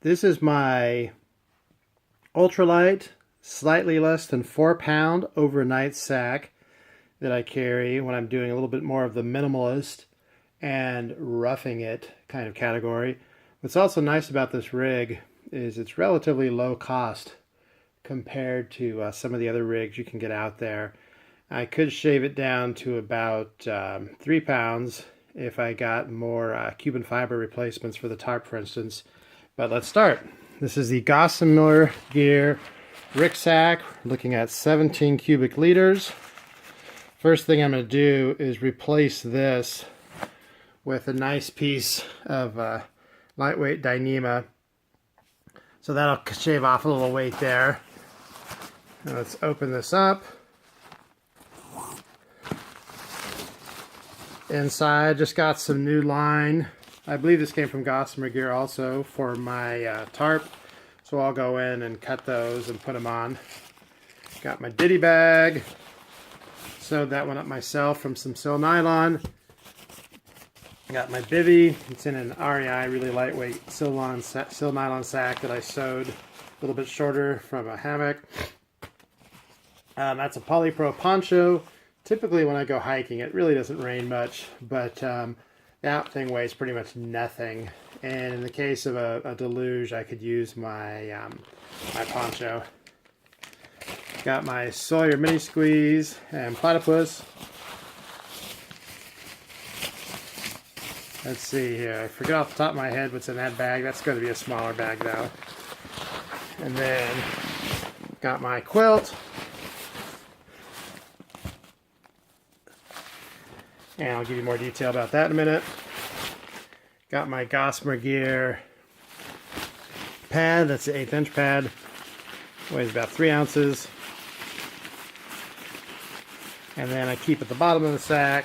This is my Ultralight, slightly less than 4-pound overnight sack that I carry when I'm doing a little bit more of the minimalist and roughing it kind of category. What's also nice about this rig is it's relatively low cost compared to some of the other rigs you can get out there. I could shave it down to about 3 pounds if I got more Cuban fiber replacements for the tarp, for instance. But let's start. This is the Gossamer Gear Rucksack, looking at 17 cubic liters. First thing I'm going to do is replace this with a nice piece of lightweight Dyneema. So that'll shave off a little weight there. Now let's open this up. Inside, just got some new line. I believe this came from Gossamer Gear also for my tarp. So I'll go in and cut those and put them on. Got my ditty bag. Sewed that one up myself from some sil nylon. Got my bivvy. It's in an REI, really lightweight sil nylon sack that I sewed a little bit shorter from a hammock. That's a polypro poncho. Typically when I go hiking, it really doesn't rain much, but that thing weighs pretty much nothing. And in the case of a deluge, I could use my my poncho. Got my Sawyer mini squeeze and platypus. Let's see here. I forget off the top of my head what's in that bag. That's going to be a smaller bag though. And then got my quilt. And I'll give you more detail about that in a minute. Got my Gossamer Gear pad. That's the 1/8 inch pad. Weighs about 3 ounces. And then I keep at the bottom of the sack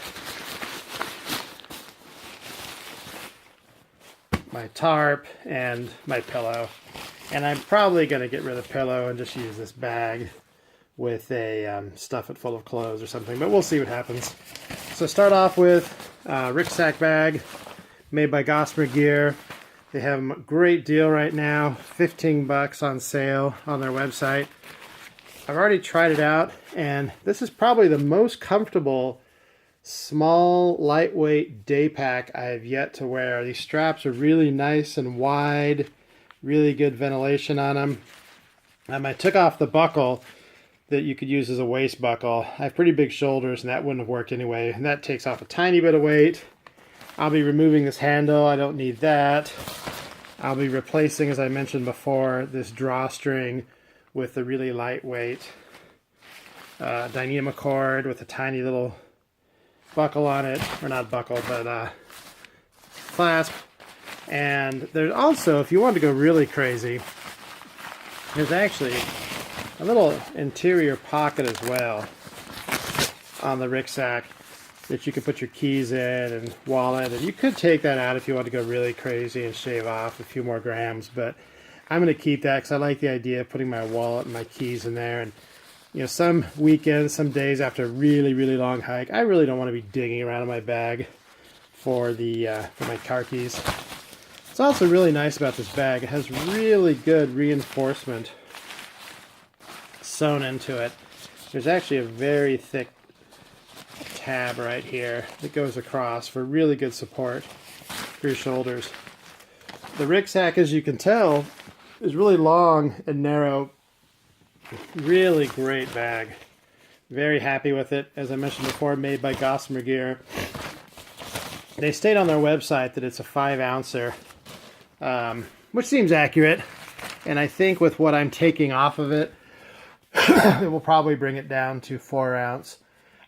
my tarp and my pillow. And I'm probably going to get rid of the pillow and just use this bag with a stuff it full of clothes or something. But we'll see what happens. So start off with a rucksack bag made by Gossamer Gear. They have a great deal right now, 15 bucks on sale on their website. I've already tried it out, and this is probably the most comfortable small, lightweight day pack I have yet to wear. These straps are really nice and wide, really good ventilation on them. I took off the buckle that you could use as a waist buckle. I have pretty big shoulders and that wouldn't have worked anyway. And that takes off a tiny bit of weight. I'll be removing this handle. I don't need that. I'll be replacing, as I mentioned before, this drawstring with the really lightweight Dyneema cord with a tiny little buckle on it. Or not buckle, but clasp. And there's also, if you want to go really crazy, there's actually a little interior pocket as well on the rucksack that you can put your keys in and wallet. And you could take that out if you want to go really crazy and shave off a few more grams. But I'm going to keep that because I like the idea of putting my wallet and my keys in there. And you know, some weekends, some days after a really, really long hike, I really don't want to be digging around in my bag for my car keys. It's also really nice about this bag. It has really good reinforcement sewn into it. There's actually a very thick tab right here that goes across for really good support for your shoulders. The rucksack, as you can tell, is really long and narrow. Really great bag. Very happy with it. As I mentioned before, made by Gossamer Gear. They state on their website that it's a 5-ouncer, which seems accurate. And I think with what I'm taking off of it, it will probably bring it down to 4 ounce.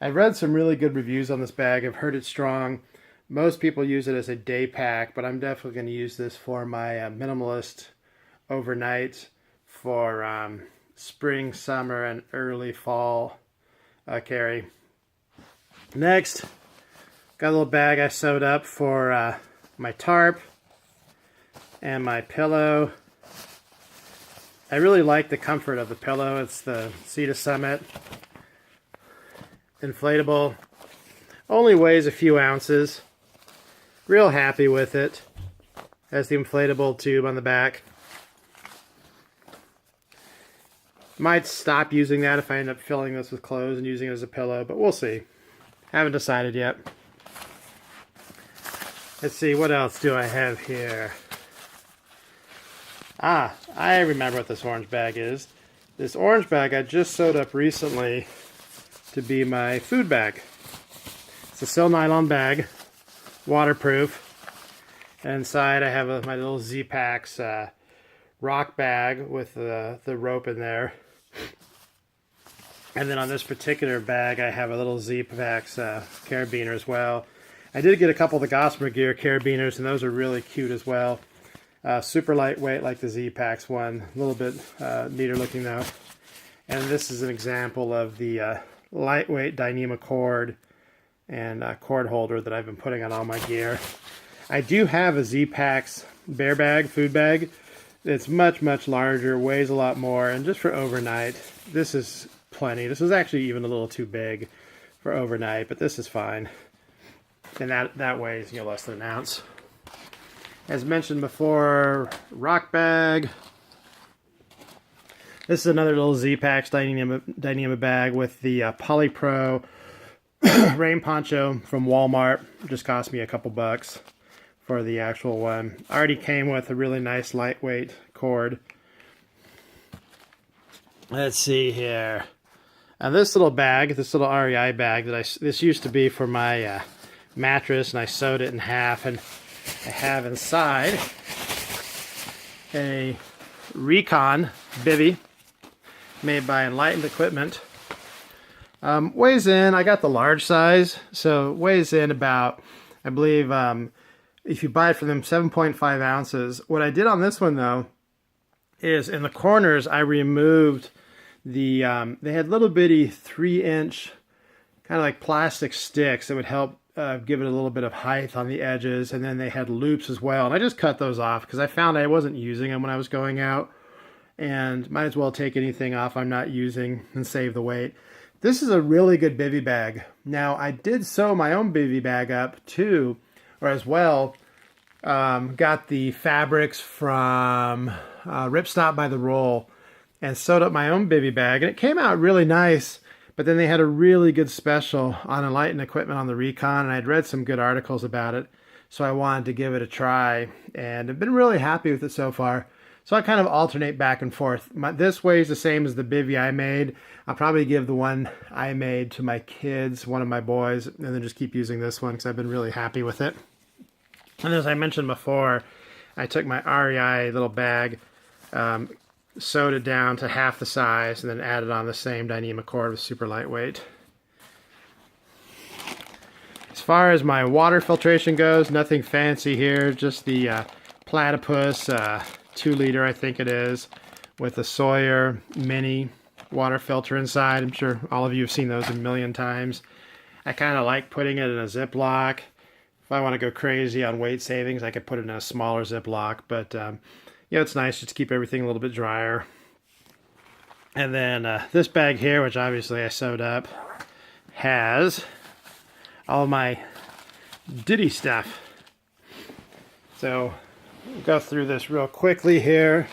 I've read some really good reviews on this bag. I've heard it's strong. Most people use it as a day pack, but I'm definitely going to use this for my minimalist overnight for spring, summer, and early fall carry. Next, got a little bag I sewed up for my tarp and my pillow. I really like the comfort of the pillow. It's the Sea Summit inflatable. Only weighs a few ounces. Real happy with it. Has the inflatable tube on the back. Might stop using that if I end up filling this with clothes and using it as a pillow, but we'll see. Haven't decided yet. Let's see, what else do I have here? Ah, I remember what this orange bag is. This orange bag I just sewed up recently to be my food bag. It's a sil nylon bag, waterproof. And inside I have my little Z-Packs rock bag with the rope in there. And then on this particular bag I have a little Z-Packs carabiner as well. I did get a couple of the Gossamer Gear carabiners, and those are really cute as well. Super lightweight like the Z-Packs one. A little bit neater looking though. And this is an example of the lightweight Dyneema cord and cord holder that I've been putting on all my gear. I do have a Z-Packs bear bag, food bag. It's much, much larger, weighs a lot more, and just for overnight, this is plenty. This is actually even a little too big for overnight, but this is fine. And that weighs, less than an ounce. As mentioned before, rock bag. This is another little Z-Packs Dyneema bag with the Polypro rain poncho from Walmart. It just cost me a couple bucks for the actual one. Already came with a really nice lightweight cord. Let's see here. And this little bag, this little REI bag this used to be for my mattress, and I sewed it in half, and I have inside a Recon bivvy made by Enlightened Equipment. Weighs in, I got the large size, so it weighs in about, I believe, if you buy it for them, 7.5 ounces. What I did on this one, though, is in the corners, I removed the, they had little bitty 3-inch, kind of like plastic sticks that would help give it a little bit of height on the edges, and then they had loops as well. And I just cut those off because I found I wasn't using them when I was going out, and might as well take anything off I'm not using and save the weight. This is a really good bivvy bag. Now, I did sew my own bivvy bag up too, or as well. Got the fabrics from Ripstop by the Roll and sewed up my own bivvy bag, and it came out really nice. But then they had a really good special on Enlightened Equipment on the Recon, and I'd read some good articles about it, so I wanted to give it a try, and I've been really happy with it so far. So I kind of alternate back and forth. This weighs the same as the bivvy I made. I'll probably give the one I made to my kids, one of my boys, and then just keep using this one because I've been really happy with it. And as I mentioned before, I took my REI little bag, sewed it down to half the size, and then added on the same Dyneema cord with super lightweight. As far as my water filtration goes, nothing fancy here, just the Platypus 2-liter, I think it is, with a Sawyer mini water filter inside. I'm sure all of you have seen those a million times. I kind of like putting it in a Ziploc. If I want to go crazy on weight savings, I could put it in a smaller Ziploc, but it's nice just to keep everything a little bit drier. And then this bag here, which obviously I sewed up, has all my Ditty stuff. So we'll go through this real quickly here.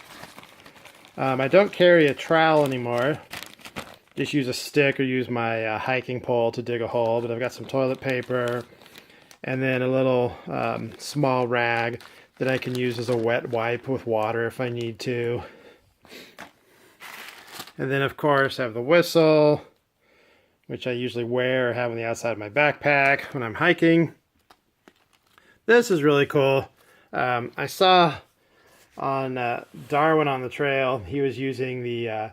I don't carry a trowel anymore. Just use a stick or use my hiking pole to dig a hole, but I've got some toilet paper and then a little small rag that I can use as a wet wipe with water if I need to. And then, of course, I have the whistle, which I usually wear or have on the outside of my backpack when I'm hiking. This is really cool. I saw on Darwin on the Trail, he was using the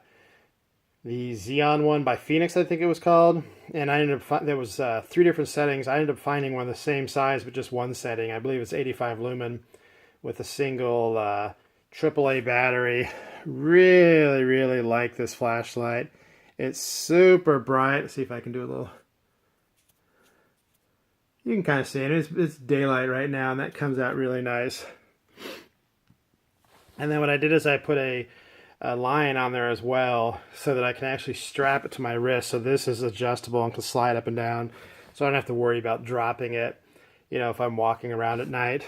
Xeon one by Phoenix, I think it was called. And I ended up, there was 3 different settings. I ended up finding one the same size, but just one setting. I believe it's 85 lumen with a single AAA battery. Really, really like this flashlight. It's super bright. Let's see if I can do a little. You can kind of see it. It's daylight right now, and that comes out really nice. And then what I did is I put a line on there as well so that I can actually strap it to my wrist. So this is adjustable and can slide up and down. So I don't have to worry about dropping it, if I'm walking around at night.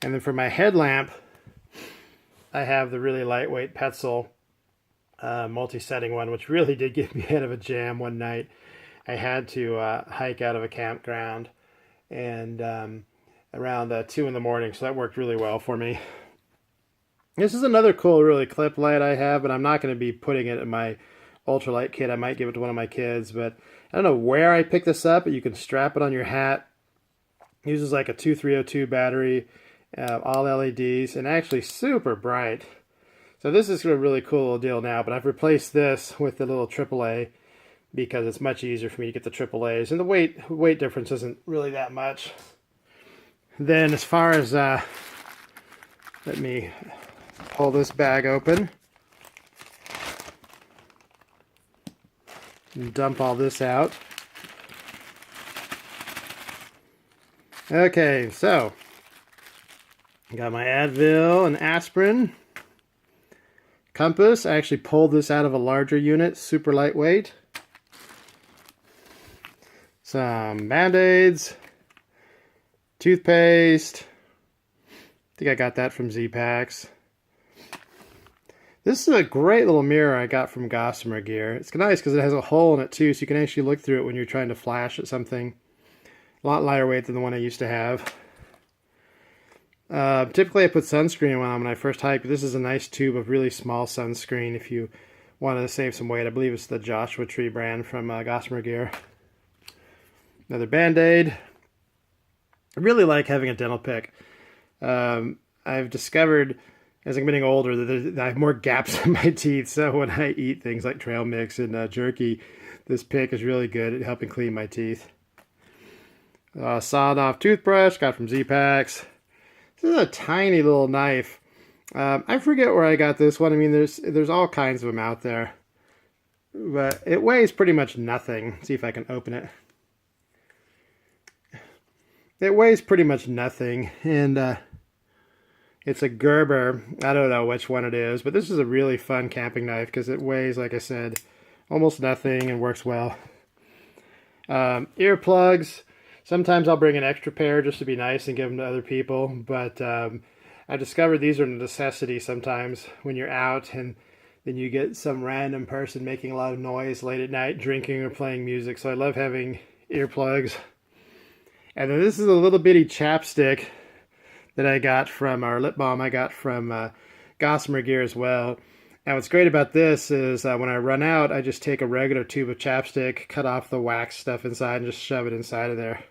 And then for my headlamp, I have the really lightweight Petzl multi-setting one, which really did give me a bit of a jam one night. I had to hike out of a campground and around 2 in the morning, so that worked really well for me. This is another cool, really clip light I have, but I'm not going to be putting it in my Ultralight kit. I might give it to one of my kids, but I don't know where I picked this up, but you can strap it on your hat. It uses like a 2302 battery, all LEDs, and actually super bright. So this is a really cool little deal now, but I've replaced this with the little AAA because it's much easier for me to get the AAAs, and the weight difference isn't really that much. Then as far as, let me pull this bag open and dump all this out. Okay, so I got my Advil and aspirin. Compass, I actually pulled this out of a larger unit, super lightweight. Some Band-Aids, toothpaste. I think I got that from Z-Packs. This is a great little mirror I got from Gossamer Gear. It's nice because it has a hole in it too, so you can actually look through it when you're trying to flash at something. A lot lighter weight than the one I used to have. Typically I put sunscreen on when I first hike, but this is a nice tube of really small sunscreen if you wanted to save some weight. I believe it's the Joshua Tree brand from Gossamer Gear. Another Band-Aid. I really like having a dental pick. I've discovered as I'm getting older that I have more gaps in my teeth, so when I eat things like trail mix and jerky, this pick is really good at helping clean my teeth. Sawed off toothbrush, got from Z-Packs. This is a tiny little knife. I forget where I got this one. I mean, there's all kinds of them out there. But it weighs pretty much nothing. Let's see if I can open it. It weighs pretty much nothing. And it's a Gerber. I don't know which one it is. But this is a really fun camping knife because it weighs, like I said, almost nothing and works well. Earplugs. Sometimes I'll bring an extra pair just to be nice and give them to other people, but I discovered these are a necessity sometimes when you're out and then you get some random person making a lot of noise late at night, drinking or playing music, so I love having earplugs. And then this is a little bitty chapstick that I got from, our lip balm I got from Gossamer Gear as well. And what's great about this is when I run out, I just take a regular tube of chapstick, cut off the wax stuff inside, and just shove it inside of there.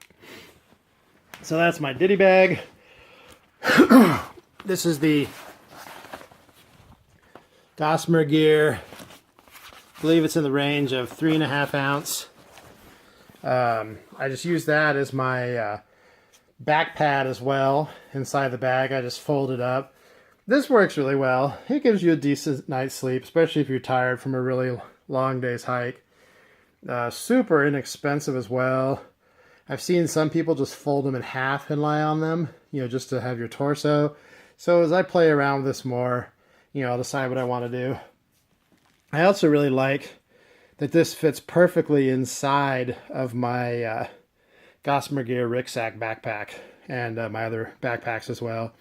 So that's my ditty bag. This is the Gossamer Gear. I believe it's in the range of 3.5 ounce. I just use that as my back pad as well. Inside the bag, I just fold it up. This works really well. It gives you a decent night's sleep, especially if you're tired from a really long day's hike. Super inexpensive as well. I've seen some people just fold them in half and lie on them, just to have your torso. So as I play around with this more, I'll decide what I want to do. I also really like that this fits perfectly inside of my Gossamer Gear Rucksack backpack and my other backpacks as well.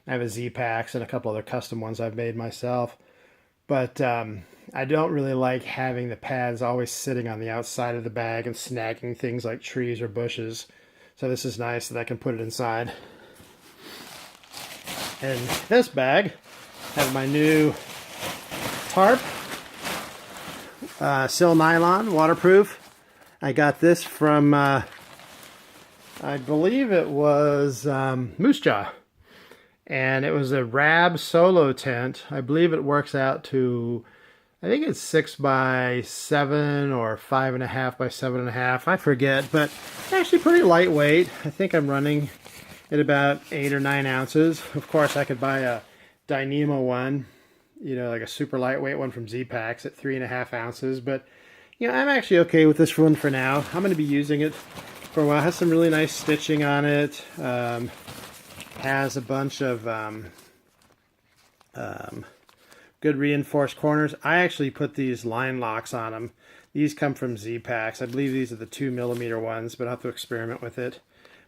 I have a Z-Packs and a couple other custom ones I've made myself. But I don't really like having the pads always sitting on the outside of the bag and snagging things like trees or bushes. So this is nice that I can put it inside. And this bag, I have my new tarp. Sil nylon, waterproof. I got this from, I believe it was Moose Jaw. And it was a Rab solo tent. I believe it works out to, I think it's 6 by 7 or 5.5 by 7.5. I forget, but it's actually pretty lightweight. I think I'm running at about 8 or 9 ounces. Of course, I could buy a Dyneema one, like a super lightweight one from Z-Packs at 3.5 ounces. But, I'm actually okay with this one for now. I'm going to be using it for a while. It has some really nice stitching on it. Has a bunch of good reinforced corners. I actually put these line locks on them. These come from Z-Packs. I believe these are the 2mm ones, but I'll have to experiment with it.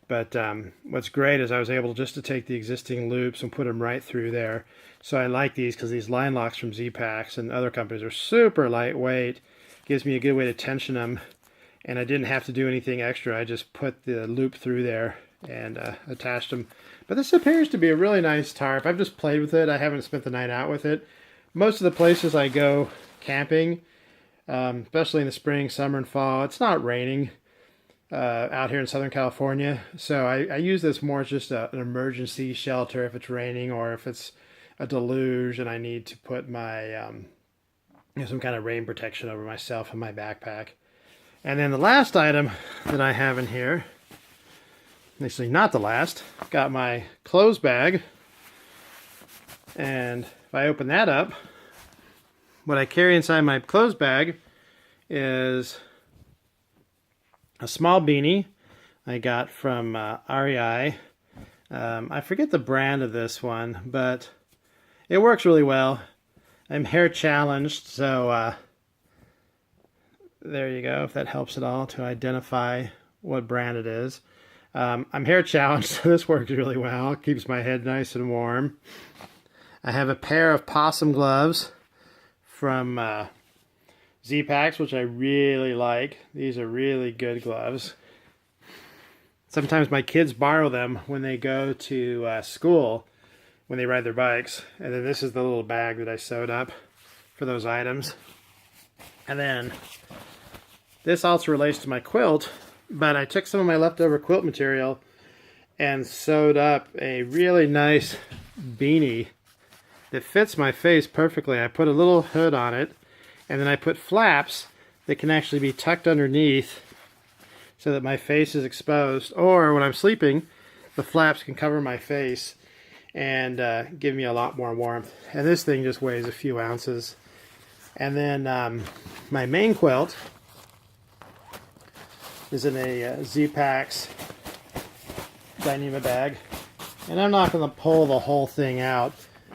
But what's great is I was able just to take the existing loops and put them right through there. So I like these because these line locks from Z-Packs and other companies are super lightweight. Gives me a good way to tension them. And I didn't have to do anything extra. I just put the loop through there and attached them. But this appears to be a really nice tarp. I've just played with it. I haven't spent the night out with it. Most of the places I go camping, especially in the spring, summer, and fall, it's not raining out here in Southern California. So I use this more as just an emergency shelter if it's raining or if it's a deluge and I need to put my some kind of rain protection over myself and my backpack. And then the last item that I have in here, actually not the last, I've got my clothes bag. And if I open that up, what I carry inside my clothes bag is a small beanie I got from REI. I forget the brand of this one, but it works really well. I'm hair challenged, so there you go, if that helps at all to identify what brand it is. I'm hair challenged, so this works really well. It keeps my head nice and warm. I have a pair of possum gloves from Z-Packs, which I really like. These are really good gloves. Sometimes my kids borrow them when they go to school, when they ride their bikes. And then this is the little bag that I sewed up for those items. And then this also relates to my quilt, but I took some of my leftover quilt material and sewed up a really nice beanie that fits my face perfectly. I put a little hood on it, and then I put flaps that can actually be tucked underneath so that my face is exposed. Or when I'm sleeping, the flaps can cover my face and give me a lot more warmth. And this thing just weighs a few ounces. And then my main quilt is in a Z-Packs Dyneema bag. And I'm not going to pull the whole thing out,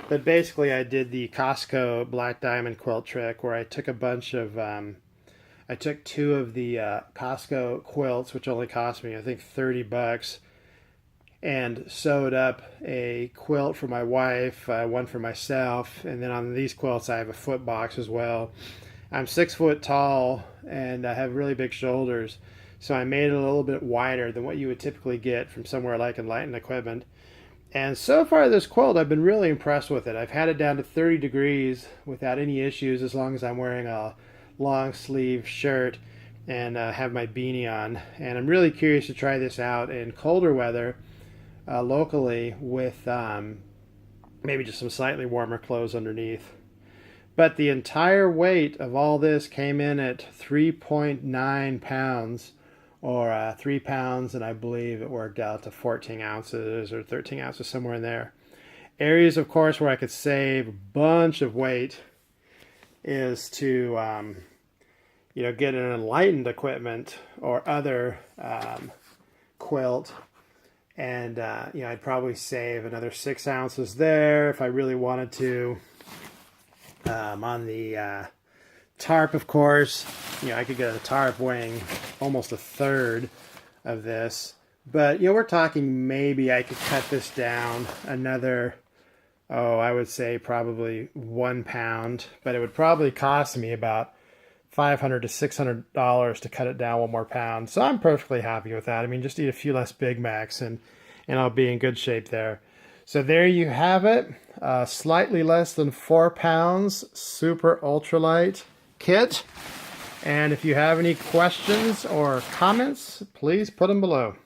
but basically I did the Costco Black Diamond quilt trick where I took a bunch of, I took 2 of the Costco quilts, which only cost me, I think, $30, and sewed up a quilt for my wife, one for myself, and then on these quilts I have a foot box as well. I'm 6 foot tall and I have really big shoulders, so I made it a little bit wider than what you would typically get from somewhere like Enlightened Equipment. And so far this quilt, I've been really impressed with it. I've had it down to 30 degrees without any issues as long as I'm wearing a long sleeve shirt and have my beanie on. And I'm really curious to try this out in colder weather locally with maybe just some slightly warmer clothes underneath. But the entire weight of all this came in at 3.9 pounds, or 3 pounds, and I believe it worked out to 14 ounces or 13 ounces, somewhere in there. Areas, of course, where I could save a bunch of weight is to, get an Enlightened Equipment or other quilt. And, I'd probably save another 6 ounces there if I really wanted to. On the tarp, of course, I could get a tarp weighing almost a third of this. But, we're talking maybe I could cut this down another, I would say probably 1 pound. But it would probably cost me about $500 to $600 to cut it down 1 more pound. So I'm perfectly happy with that. I mean, just eat a few less Big Macs and I'll be in good shape there. So there you have it. Slightly less than 4 pounds, super ultralight kit. And if you have any questions or comments, please put them below.